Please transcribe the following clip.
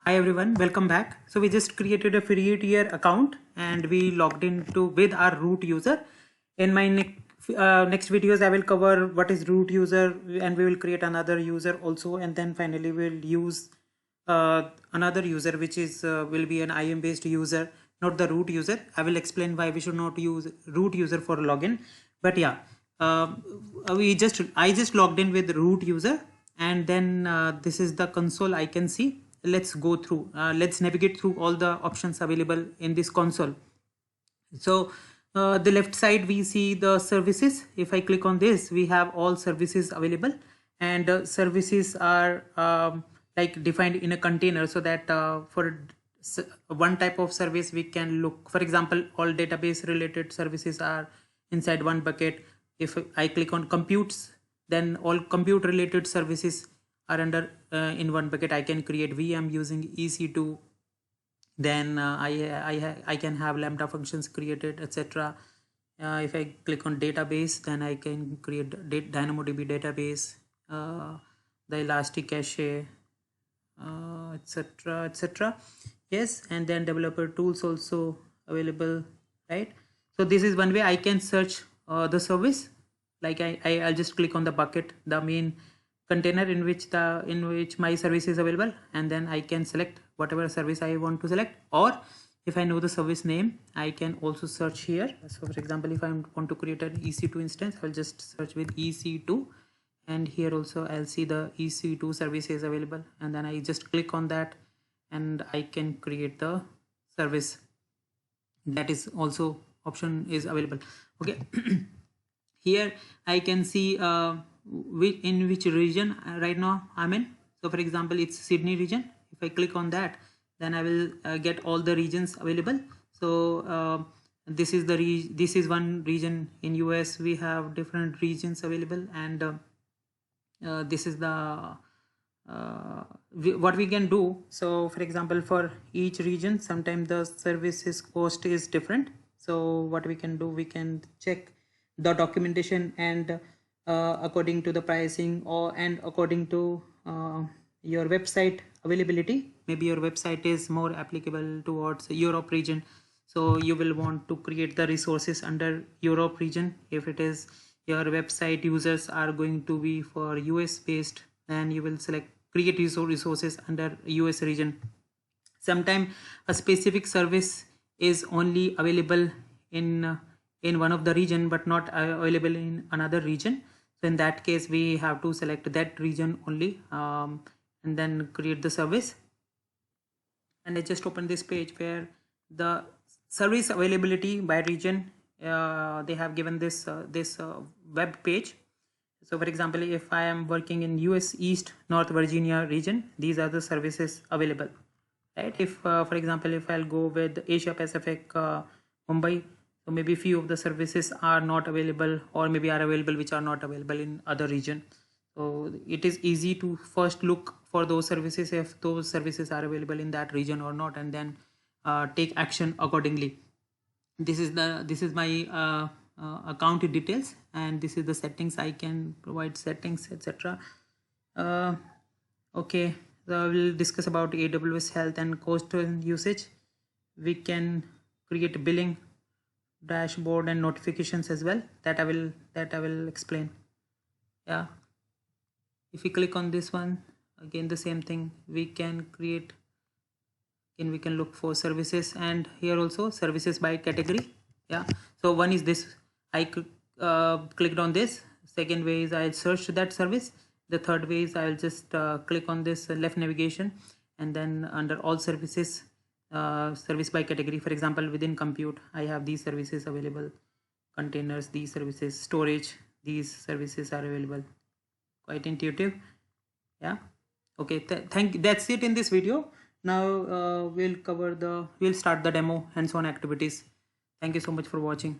Hi everyone, welcome back. So we just created a free tier account and we logged into with our root user. In my next videos, I will cover what is root user, and we will create another user also, and then finally we'll use another user which is will be an IAM based user, not the root user. I will explain why we should not use root user for login. But yeah, I just logged in with root user, and then this is the console I can see. Let's go through, let's navigate through all the options available in this console. So the left side we see the services. If I click on this, we have all services available, and services are like defined in a container, so that for one type of service we can look, for example, all database related services are inside one bucket. If I click on computes, then all compute related services are under in one bucket. I can create VM using EC2. Then I can have lambda functions created, etc. If I click on database, then I can create DynamoDB database, the elastic cache, etc, etc. Yes, and then developer tools also available, right? So this is one way I can search the service. Like I'll just click on the bucket, the main container in which my service is available, and then I can select whatever service I want to select. Or if I know the service name, I can also search here. So for example, if I want to create an EC2 instance, I'll just search with EC2, and here also I'll see the EC2 services available, and then I just click on that and I can create the service. That is also option is available. Okay. Here I can see in which region right now I'm in. So for example, it's Sydney region. If I click on that, then I will get all the regions available. So this is this is one region. In US we have different regions available, and this is the what we can do. So for example, for each region, sometimes the services cost is different. So what we can do, we can check the documentation, and according to the pricing, and according to your website availability. Maybe your website is more applicable towards Europe region, so you will want to create the resources under Europe region. If it is your website users are going to be for US based, then you will select create resources under US region. Sometimes a specific service is only available in one of the region but not available in another region. So in that case, we have to select that region only, and then create the service. And I just open this page where the service availability by region, they have given this web page. So for example, if I am working in US East North Virginia region, these are the services available, right? If for example, if I'll go with Asia Pacific, Mumbai, so maybe few of the services are not available, or maybe are available which are not available in other region. So it is easy to first look for those services, if those services are available in that region or not, and then take action accordingly. This is my account details, and this is the settings. I can provide settings, etc. Okay, so we'll discuss about AWS health and cost and usage. We can create billing, dashboard, and notifications as well. That I will explain. Yeah, if we click on this one, again the same thing. We can create, and we can look for services, and here also services by category. Yeah, so one is this. I clicked on this. Second way is I'll search that service. The third way is I'll just click on this left navigation, and then under all services, service by category. For example, within compute, I have these services available. Containers, these services. Storage, these services are available. Quite intuitive. Yeah. Okay, that's it in this video. Now we'll start the demo hands-on activities. Thank you so much for watching.